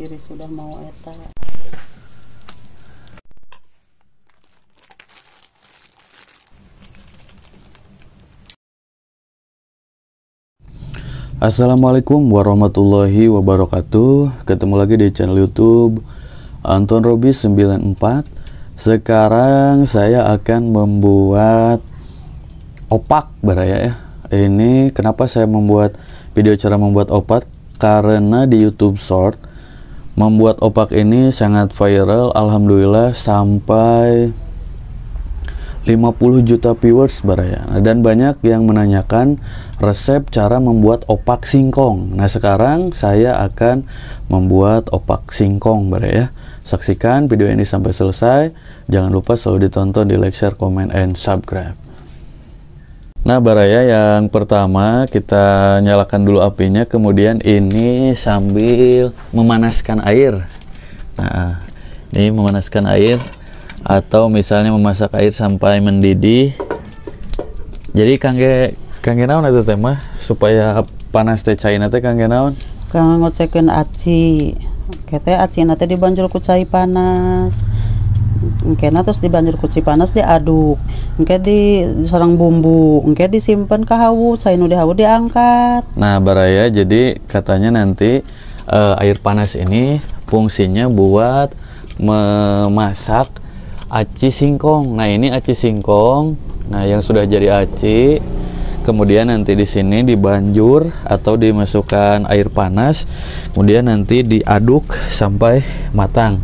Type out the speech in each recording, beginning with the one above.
ciri sudah mau eta. Assalamualaikum warahmatullahi wabarakatuh. Ketemu lagi di channel YouTube Anton Robi 94. Sekarang saya akan membuat opak baraya ya. Ini kenapa saya membuat video cara membuat opak? Karena di YouTube Short membuat opak ini sangat viral. Alhamdulillah sampai 50 juta viewers baraya. Dan banyak yang menanyakan resep cara membuat opak singkong. Nah, sekarang saya akan membuat opak singkong baraya. Saksikan video ini sampai selesai. Jangan lupa selalu ditonton, di like, share, comment, and subscribe. Nah baraya, yang pertama kita nyalakan dulu apinya. Kemudian ini sambil memanaskan air. Nah, ini memanaskan air, atau misalnya memasak air sampai mendidih. Jadi kangge naon itu teh mah supaya panas teh cairna teh kangge naon? Kang ngocekeun aci. Kete acina teh dibanjur ku cai panas. Engkena terus dibanjur ku cai panas diaduk. Engke di sareng bumbu, engke disimpen ka hawu, cai nu di hawu diangkat. Nah, baraya, jadi katanya nanti air panas ini fungsinya buat memasak aci singkong. Nah, ini aci singkong. Nah, yang sudah jadi aci, kemudian nanti di sini dibanjur atau dimasukkan air panas, kemudian nanti diaduk sampai matang.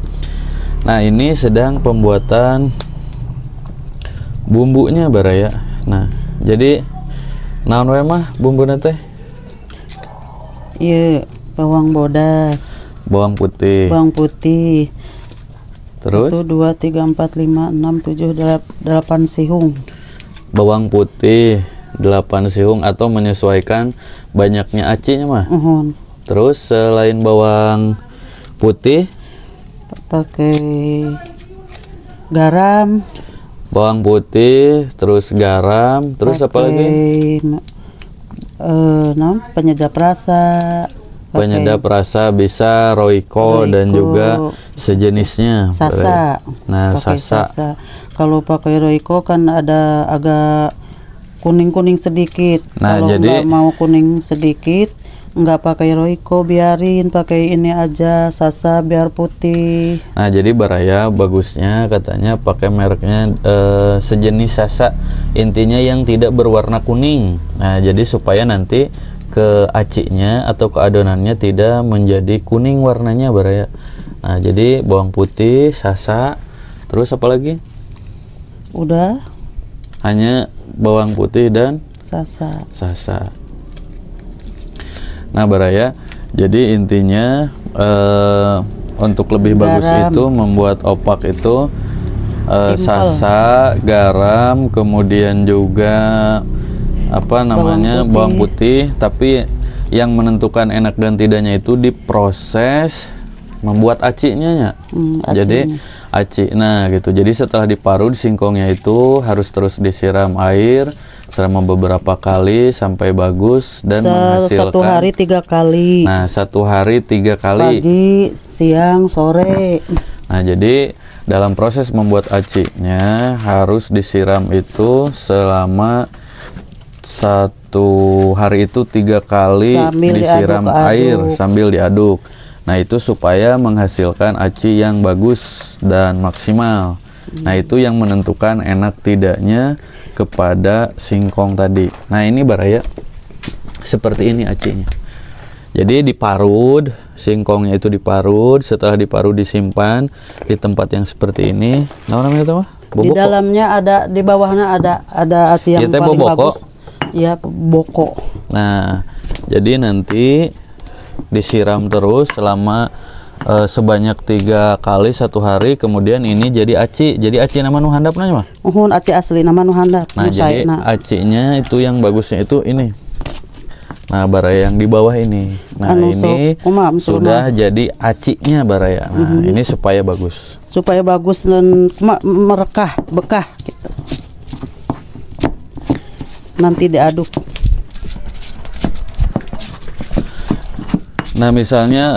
Nah, ini sedang pembuatan bumbunya baraya. Nah, jadi naon we mah bumbuna teh? Iya, bawang bodas, Bawang putih. Terus 1 2 3 4 5 6 7 8 sihung. bawang putih 8 sihung, atau menyesuaikan banyaknya acinya mah. Terus selain bawang putih pakai garam, bawang putih, terus garam, terus apa lagi? Penyedap rasa. Penyedap rasa bisa Royco dan juga sejenisnya. Sasa. Nah, sasa. Kalau pakai Royco kan ada agak kuning-kuning sedikit. Nah, kalau jadi nggak mau kuning sedikit, nggak pakai Royco, biarin pakai ini aja, Sasa biar putih. Nah, jadi baraya bagusnya katanya pakai mereknya sejenis Sasa, intinya yang tidak berwarna kuning. Nah, jadi supaya nanti ke acinya atau ke adonannya tidak menjadi kuning warnanya baraya. Nah, jadi bawang putih, Sasa, terus apa lagi? Udah, hanya bawang putih dan Sasa. Nah baraya, jadi intinya untuk lebih bagus itu membuat opak itu Sasa, garam, kemudian juga apa namanya bawang putih. Tapi yang menentukan enak dan tidaknya itu di proses membuat acinya ya. Jadi aci, nah gitu. Jadi setelah diparut singkongnya itu harus terus disiram air selama beberapa kali sampai bagus dan menghasilkan 1 hari 3 kali. Nah, 1 hari 3 kali. Pagi, siang, sore. Nah, jadi dalam proses membuat acinya harus disiram itu selama 1 hari itu 3 kali sambil disiram air sambil diaduk. Nah, itu supaya menghasilkan aci yang bagus dan maksimal. Nah, itu yang menentukan enak tidaknya kepada singkong tadi. Nah, ini baraya seperti ini acinya. Jadi diparut, singkongnya itu diparut. Setelah diparut disimpan di tempat yang seperti ini. Nah, namanya itu mah? Di dalamnya ada, di bawahnya ada aci yang paling bagus. Iya, boko. Nah, jadi nanti disiram terus selama sebanyak 3 kali 1 hari. Kemudian ini jadi aci. Jadi aci nama nu handapna mah? Aci asli nama nu handap. Nah, jadi acinya itu yang bagusnya itu ini. Nah, baraya yang di bawah ini. Nah, ini sudah jadi acinya baraya. Nah, ini supaya bagus. Supaya bagus dan merekah, bekah gitu. Nanti diaduk. Nah, misalnya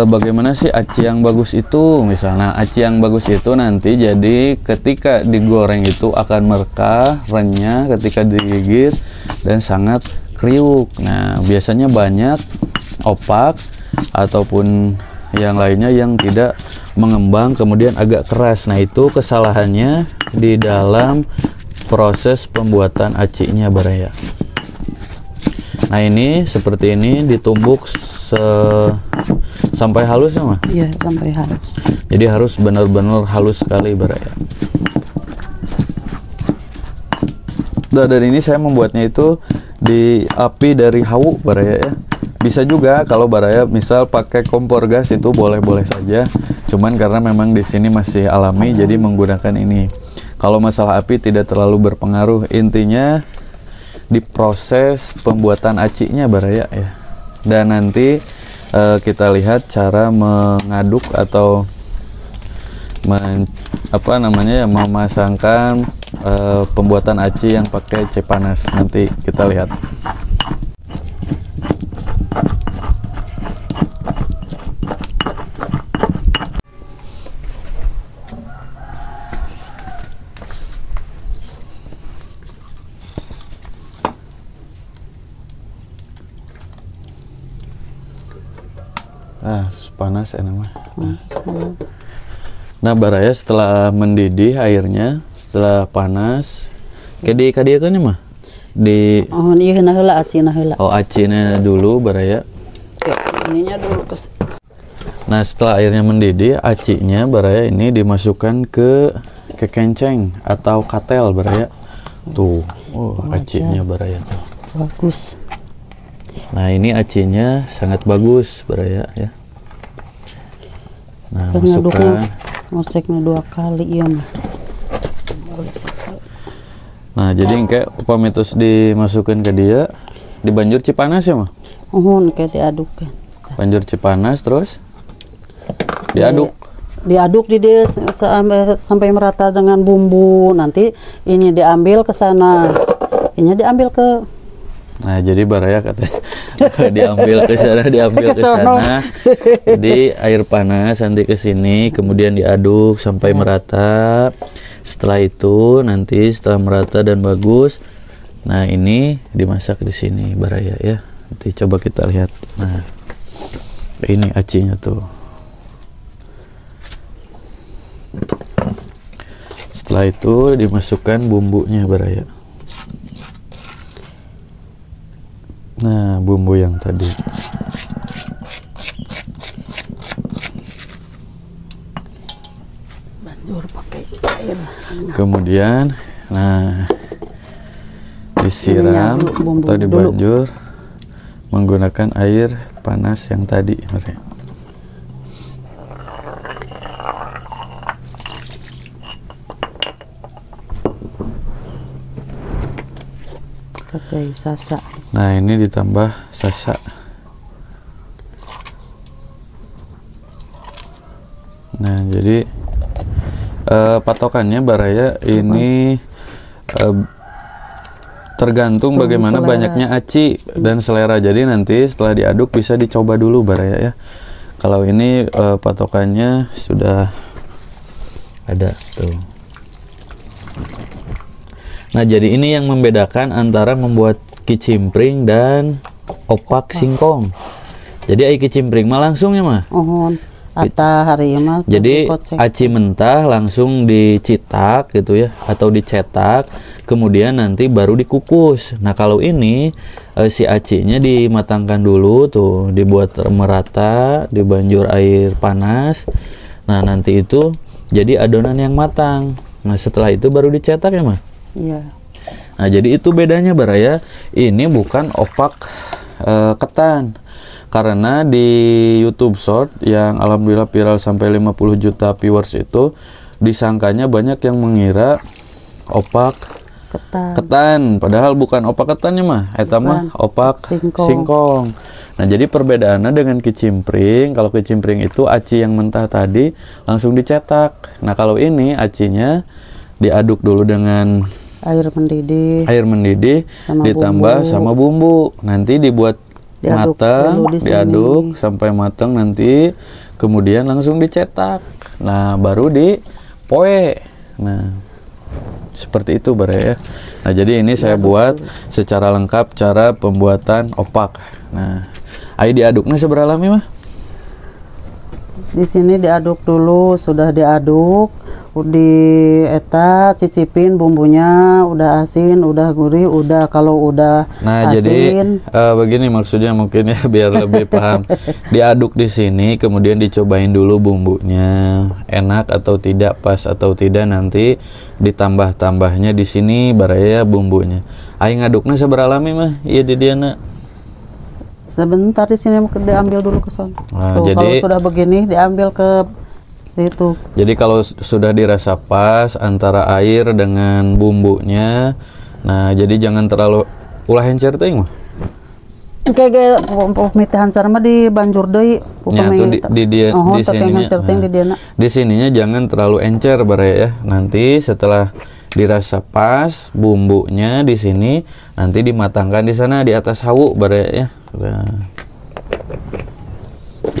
bagaimana sih aci yang bagus itu? Misalnya aci yang bagus itu nanti jadi ketika digoreng itu akan merekah, renyah ketika digigit dan sangat kriuk. Nah, biasanya banyak opak ataupun yang lainnya yang tidak mengembang kemudian agak keras. Nah, itu kesalahannya di dalam proses pembuatan acinya, Baraya. Nah, ini seperti ini ditumbuk sampai halus ya, Mah? Iya, sampai halus. Jadi harus benar-benar halus sekali, Baraya. Nah, dan ini saya membuatnya itu di api dari hawu, Baraya ya. Bisa juga kalau Baraya misal pakai kompor gas itu boleh-boleh saja. Cuman karena memang di sini masih alami jadi menggunakan ini. Kalau masalah api tidak terlalu berpengaruh. Intinya di proses pembuatan acinya, Baraya ya. Dan nanti kita lihat cara mengaduk atau memasangkan pembuatan aci yang pakai Cipanas. Nanti kita lihat. Panas enak mah. Nah, Baraya setelah mendidih airnya, setelah panas, kadia kan mah di iya heula acina heula. Oh, acina dulu, Baraya. Oke, ininya dulu Nah, setelah airnya mendidih, acinya, Baraya, ini dimasukkan ke kenceng atau katel, Baraya. Tuh, acinya, Baraya tuh. Bagus. Nah, ini acinya sangat bagus, Baraya ya. Nah, masukkan. Ngeceknya 2 kali ya mah. Nah, jadi kayak pamitus dimasukkan ke dia, dibanjur Cipanas ya mah? Kayak diadukkan. Banjur Cipanas terus diaduk. Diaduk di dia sampai merata dengan bumbu. Nanti ini diambil ke sana. Ini diambil ke. Nah, jadi Baraya katanya diambil ke sana, diambil ke sana. Jadi air panas nanti ke sini, kemudian diaduk sampai merata. Setelah itu nanti setelah merata dan bagus, nah ini dimasak di sini, Baraya ya. Nanti coba kita lihat. Nah, ini acinya tuh. Setelah itu dimasukkan bumbunya, Baraya. Nah, bumbu yang tadi. Banjur pakai air. Kemudian, nah disiram atau dibanjur menggunakan air panas yang tadi, Baraya. Pakai sasa. Nah, ini ditambah sasa. Nah, jadi patokannya, Baraya, ini tergantung bagaimana banyaknya aci dan selera. Jadi nanti setelah diaduk bisa dicoba dulu, Baraya ya. Kalau ini patokannya sudah ada tuh. Nah, jadi ini yang membedakan antara membuat kicimpring dan opak singkong. Jadi ai kicimpring mah langsungnya mah. Hari mah. Jadi aci mentah langsung dicitak gitu ya, atau dicetak, kemudian nanti baru dikukus. Nah, kalau ini si acinya dimatangkan dulu tuh, dibuat merata, dibanjur air panas. Nah, nanti itu jadi adonan yang matang. Nah, setelah itu baru dicetak ya mah. Iya. Nah, jadi itu bedanya, Baraya. Ini bukan opak ketan. Karena di YouTube Short yang alhamdulillah viral sampai 50 juta viewers itu, disangkanya banyak yang mengira opak ketan. Padahal bukan opak ketannya mah, eta mah opak singkong. Nah, jadi perbedaannya dengan kicimpring, kalau kicimpring itu aci yang mentah tadi langsung dicetak. Nah, kalau ini acinya diaduk dulu dengan air mendidih ditambah sama bumbu. Nanti dibuat matang, dulu di sini. diaduk sampai matang nanti, kemudian langsung dicetak. Nah, baru di poe. Nah, seperti itu Bara ya. Nah, jadi ini saya buat secara lengkap cara pembuatan opak. Nah, ayo diaduknya seberapa lama mah? Di sini diaduk dulu, sudah diaduk, di eta cicipin bumbunya, udah asin, udah gurih, udah kalau udah Nah, asin. jadi begini maksudnya mungkin ya biar lebih paham. Diaduk di sini, kemudian dicobain dulu bumbunya, enak atau tidak, pas atau tidak, nanti ditambah-tambahnya di sini baraya bumbunya. Aing ngaduknya seberapa lama mah? Iya di diana. Sebentar di sini diambil dulu ke sana. Nah, Tuh, jadi kalau sudah begini diambil ke situ. jadi kalau sudah dirasa pas antara air dengan bumbunya, nah jadi jangan terlalu ulah encer teuing mah. Kayak pemitihan cara mah di banjur deui. Ya, tuh di sininya. Di sininya jangan terlalu encer Bara ya. Nanti setelah dirasa pas bumbunya di sini, nanti dimatangkan di sana di atas hawu Bara ya. Nah.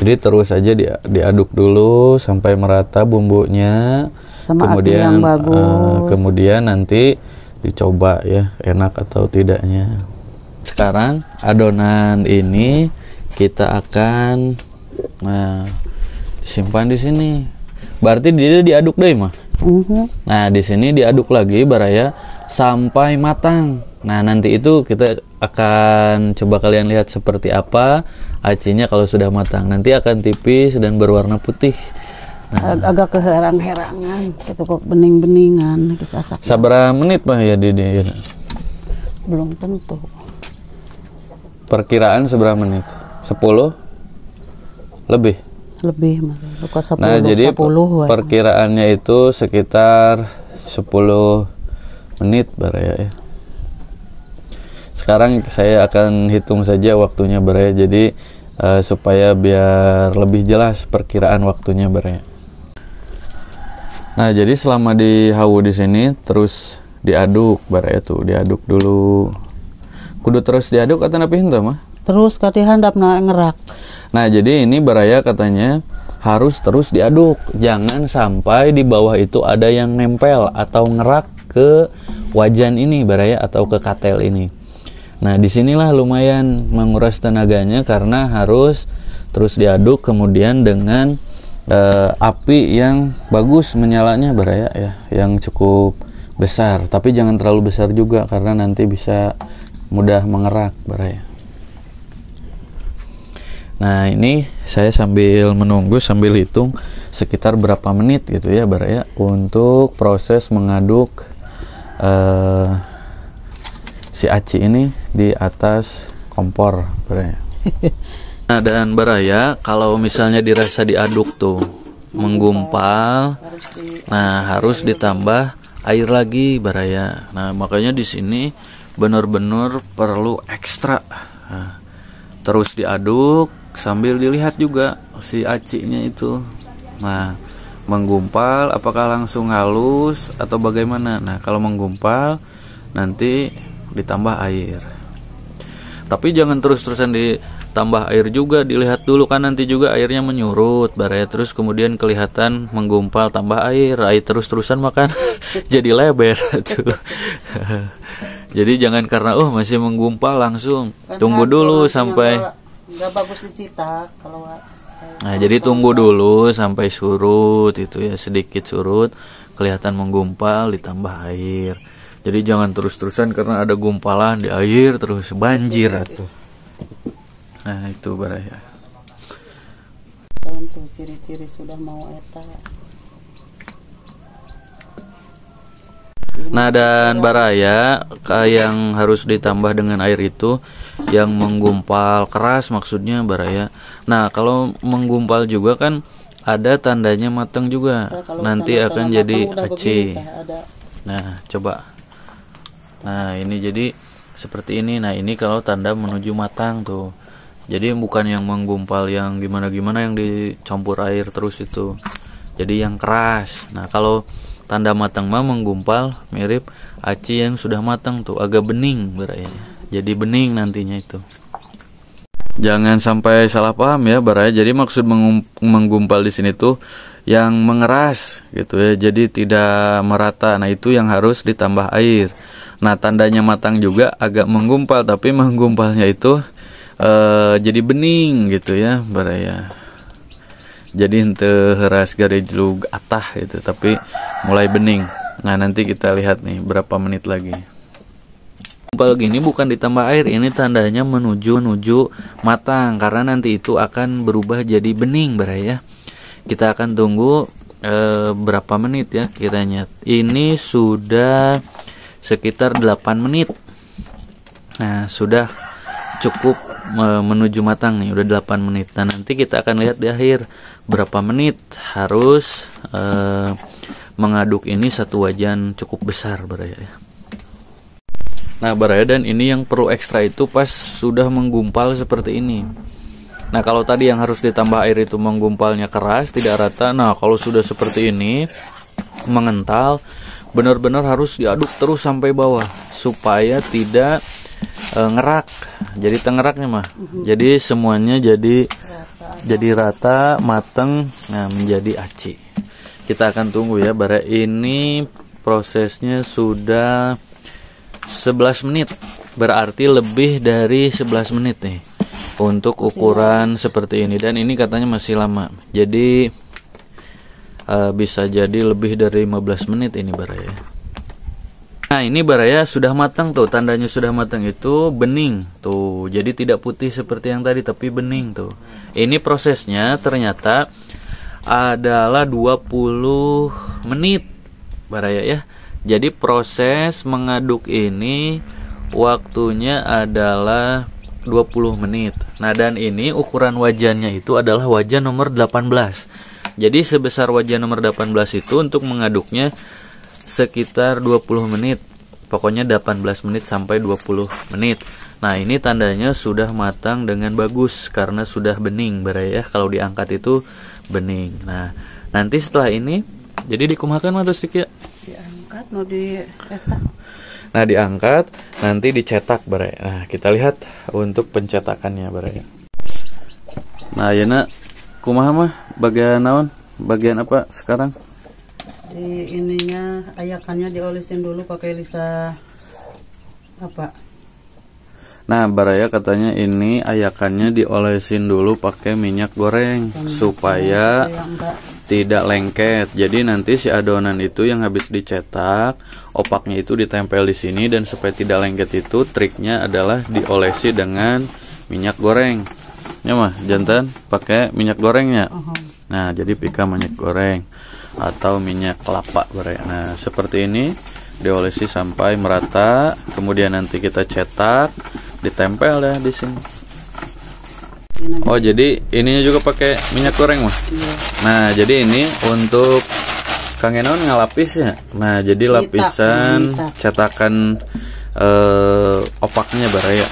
Jadi terus aja diaduk dulu sampai merata bumbunya. Sama kemudian aci yang bagus. kemudian nanti dicoba ya enak atau tidaknya. Sekarang adonan ini kita akan simpan di sini. Berarti dia diaduk deh mah. Nah, di sini diaduk lagi Baraya sampai matang. Nah, nanti itu kita akan coba kalian lihat seperti apa acinya kalau sudah matang. Nanti akan tipis dan berwarna putih. Nah, agak keherang-herangan, gitu kok bening-beningan, sasak. Sabaraha menit mah ya di Belum tentu. Perkiraan seberapa menit? 10? Lebih? Lebih mah. Bukan 10. Nah, jadi 10, perkiraannya itu sekitar 10 menit Baraya ya. Sekarang saya akan hitung saja waktunya Baraya, jadi supaya biar lebih jelas perkiraan waktunya Baraya. Nah, jadi selama di hawu di sini terus diaduk Baraya tuh, diaduk dulu. Kudu terus diaduk atau napi henteu mah? Terus kati handapna ngerak. Nah, jadi ini Baraya katanya harus terus diaduk. Jangan sampai di bawah itu ada yang nempel atau ngerak ke wajan ini Baraya atau ke katel ini. Nah, disinilah lumayan menguras tenaganya karena harus terus diaduk kemudian dengan api yang bagus menyalanya Baraya ya, yang cukup besar. Tapi jangan terlalu besar juga karena nanti bisa mudah mengerak Baraya. Nah, ini saya sambil menunggu, sambil hitung sekitar berapa menit gitu ya Baraya untuk proses mengaduk si aci ini di atas kompor Baraya. Nah, dan Baraya kalau misalnya dirasa diaduk tuh menggumpal, nah harus ditambah air lagi Baraya. Nah, makanya di sini benar-benar perlu ekstra. Nah, terus diaduk sambil dilihat juga si acinya itu. Nah, menggumpal apakah langsung halus atau bagaimana? Nah, kalau menggumpal nanti ditambah air. Tapi jangan terus-terusan ditambah air juga, dilihat dulu kan nanti juga airnya menyurut Baraya, terus kemudian kelihatan menggumpal tambah air terus-terusan makan jadi leber tuh. Jadi jangan karena masih menggumpal langsung. Tunggu dulu sampai nggak bagus dicetak kalau. Nah, jadi tunggu dulu sampai surut itu ya, sedikit surut, kelihatan menggumpal ditambah air. Jadi jangan terus-terusan karena ada gumpalan di air terus banjir atuh. Nah, itu Baraya. Tentu ciri-ciri sudah mau eta. Nah, dan Baraya yang harus ditambah dengan air itu yang menggumpal keras maksudnya Baraya. Nah, kalau menggumpal juga kan ada tandanya matang juga. Nanti akan jadi aci. Nah, coba. Nah, ini jadi seperti ini. Nah, ini kalau tanda menuju matang tuh. Jadi bukan yang menggumpal yang gimana-gimana yang dicampur air terus itu. Jadi yang keras. Nah, kalau tanda matang mah menggumpal mirip aci yang sudah matang tuh, agak bening Baraya. Jadi bening nantinya itu. Jangan sampai salah paham ya Baraya. Jadi maksud menggumpal di sini tuh yang mengeras gitu ya. Jadi tidak merata. Nah, itu yang harus ditambah air. Nah, tandanya matang juga agak menggumpal, tapi menggumpalnya itu jadi bening gitu ya Baraya. Jadi henteu heras garejlug atah gitu, tapi mulai bening. Nah, nanti kita lihat nih berapa menit lagi. Gumpal gini bukan ditambah air, ini tandanya menuju matang, karena nanti itu akan berubah jadi bening Baraya. Kita akan tunggu berapa menit ya kiranya. Ini sudah sekitar 8 menit. Nah, sudah cukup menuju matang nih, udah 8 menit. Nah, nanti kita akan lihat di akhir berapa menit harus mengaduk ini satu wajan cukup besar Baraya ya. Nah Baraya, dan ini yang perlu ekstra itu pas sudah menggumpal seperti ini. Nah, kalau tadi yang harus ditambah air itu menggumpalnya keras, tidak rata. Nah, kalau sudah seperti ini mengental, benar-benar harus diaduk terus sampai bawah supaya tidak ngerak. Jadi tengeraknya mah. Jadi semuanya jadi rata, mateng, nah menjadi aci. Kita akan tunggu ya Baraya. Ini prosesnya sudah 11 menit. Berarti lebih dari 11 menit nih untuk ukuran seperti ini. Dan ini katanya masih lama. Jadi bisa jadi lebih dari 15 menit ini Baraya. Nah, ini Baraya sudah matang tuh. Tandanya sudah matang itu bening tuh. Jadi tidak putih seperti yang tadi, tapi bening tuh. Ini prosesnya ternyata adalah 20 menit Baraya ya. Jadi proses mengaduk ini waktunya adalah 20 menit. Nah, dan ini ukuran wajannya itu adalah wajan nomor 18. Jadi sebesar wajan nomor 18 itu untuk mengaduknya sekitar 20 menit. Pokoknya 18 menit sampai 20 menit. Nah, ini tandanya sudah matang dengan bagus karena sudah bening Baraya. Kalau diangkat itu bening. Nah, nanti setelah ini jadi dikumahakan atau sedikit? Diangkat mau dicetak. Nah, diangkat nanti dicetak Baraya. Nah, kita lihat untuk pencetakannya Baraya. Nah, ayeuna kumaha mah bagian naon? Bagian apa sekarang? Di ininya ayakannya diolesin dulu pakai lisa apa? Nah, Baraya katanya ini ayakannya diolesin dulu pakai minyak goreng supaya tidak lengket. Jadi nanti si adonan itu yang habis dicetak, opaknya itu ditempel di sini, dan supaya tidak lengket itu triknya adalah diolesi dengan minyak goreng. Ya mah, jantan pakai minyak gorengnya. Nah, jadi pika minyak goreng atau minyak kelapa Baraya. Nah, seperti ini diolesi sampai merata, kemudian nanti kita cetak, ditempel ya di sini. Oh, jadi ininya juga pakai minyak goreng mah. Nah, jadi ini untuk Kang Enon ngalapis ya. Nah, jadi lapisan cetakan opaknya Baraya.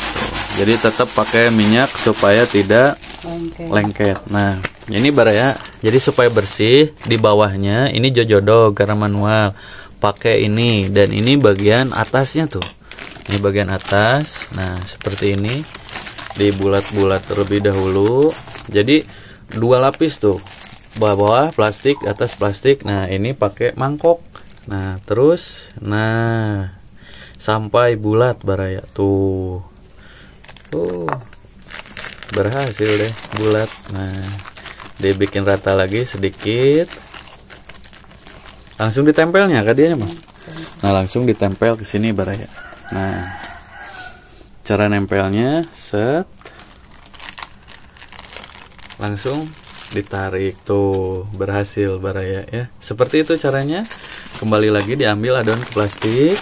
Jadi tetap pakai minyak supaya tidak lengket. Nah, ini Baraya. Jadi supaya bersih di bawahnya ini jojodog karena manual. Pakai ini, dan ini bagian atasnya tuh. Ini bagian atas. Nah, seperti ini. Dibulat-bulat terlebih dahulu. Jadi 2 lapis tuh. Bawah plastik, atas plastik. Nah, ini pakai mangkok. Nah, terus sampai bulat Baraya tuh. Berhasil deh bulat. Nah, dibikin rata lagi sedikit. Langsung ditempelnya ke dia mah. Nah, langsung ditempel ke sini Baraya. Nah, cara nempelnya set. Langsung ditarik tuh, berhasil Baraya ya. Seperti itu caranya. Kembali lagi diambil adonan ke plastik.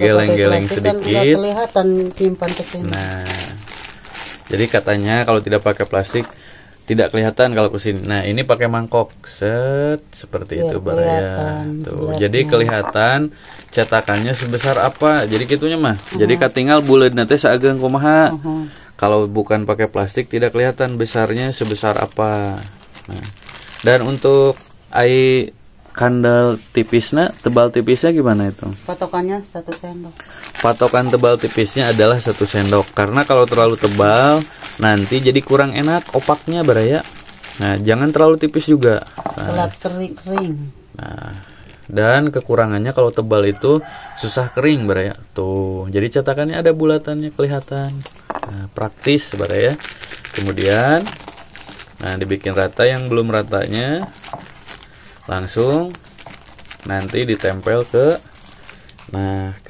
Geleng-geleng sedikit. Kan kelihatan timpan ke sini. Nah, jadi katanya kalau tidak pakai plastik tidak kelihatan kalau kesini. Nah, ini pakai mangkok set seperti itu Baraya. Tuh, jadi kelihatan cetakannya sebesar apa. Jadi gitunya mah. Jadi katinggal buleud nanti saegeung kumaha. Kalau bukan pakai plastik tidak kelihatan besarnya sebesar apa. Nah, dan untuk kandal tipisnya, tebal tipisnya gimana itu? Patokannya 1 sendok. patokan tebal tipisnya adalah 1 sendok. Karena kalau terlalu tebal nanti jadi kurang enak opaknya baraya. Nah, jangan terlalu tipis juga. Telat kering. Nah, dan kekurangannya kalau tebal itu susah kering baraya. Tuh, jadi cetakannya ada bulatannya kelihatan. Nah, praktis baraya. Kemudian dibikin rata, yang belum ratanya langsung nanti ditempel ke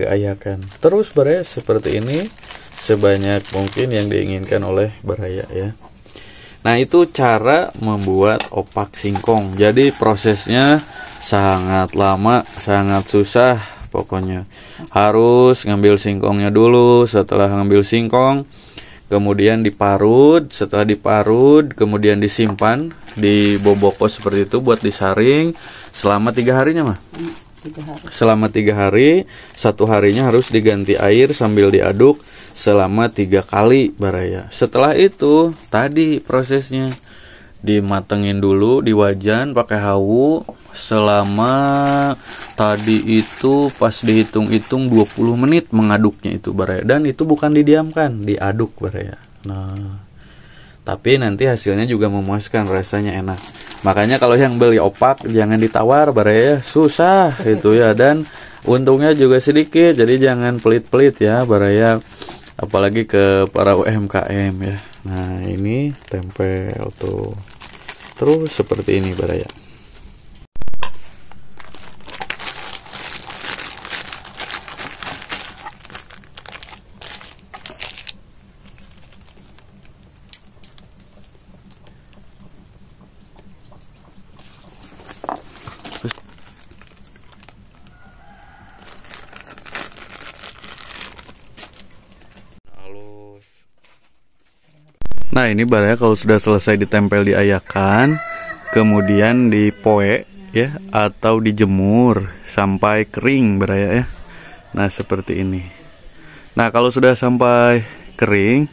ayakan. Terus baraya seperti ini sebanyak mungkin yang diinginkan oleh baraya ya. Nah, itu cara membuat opak singkong. Jadi prosesnya sangat lama, sangat susah pokoknya. Harus ngambil singkongnya dulu. Setelah ngambil singkong kemudian diparut, setelah diparut kemudian disimpan di boboko seperti itu buat disaring selama 3 harinya mah. 3 hari. Selama 3 hari, 1 harinya harus diganti air sambil diaduk selama 3 kali baraya. Setelah itu tadi prosesnya dimatengin dulu di wajan pakai hawu selama tadi itu pas dihitung-hitung 20 menit mengaduknya itu baraya, dan itu bukan didiamkan, diaduk baraya. Nah, tapi nanti hasilnya juga memuaskan, rasanya enak. Makanya kalau yang beli opak jangan ditawar baraya, susah itu ya, dan untungnya juga sedikit, jadi jangan pelit-pelit ya baraya, apalagi ke para UMKM ya. Nah, ini tempel tuh. Terus seperti ini baraya. Nah, ini baraya kalau sudah selesai ditempel di ayakan, kemudian dipoe ya atau dijemur sampai kering baraya ya. Nah, seperti ini. Nah, kalau sudah sampai kering,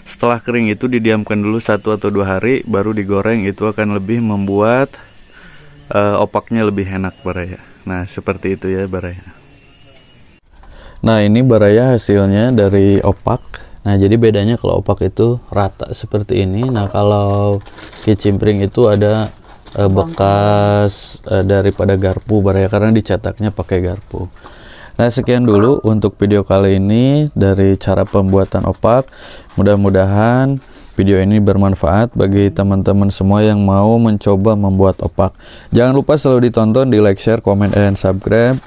setelah kering itu didiamkan dulu 1 atau 2 hari baru digoreng, itu akan lebih membuat opaknya lebih enak baraya. Nah, seperti itu ya baraya. Nah, ini baraya hasilnya dari opak. Nah, jadi bedanya kalau opak itu rata seperti ini. Nah, kalau kicimpring itu ada bekas daripada garpu baraya, karena dicetaknya pakai garpu. Nah, sekian dulu untuk video kali ini dari cara pembuatan opak. Mudah-mudahan video ini bermanfaat bagi teman-teman semua yang mau mencoba membuat opak. Jangan lupa selalu ditonton, di like, share, comment, dan subscribe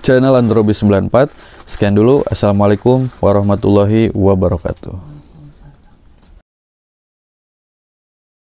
channel Androbi 94. Sekian dulu. Assalamualaikum warahmatullahi wabarakatuh.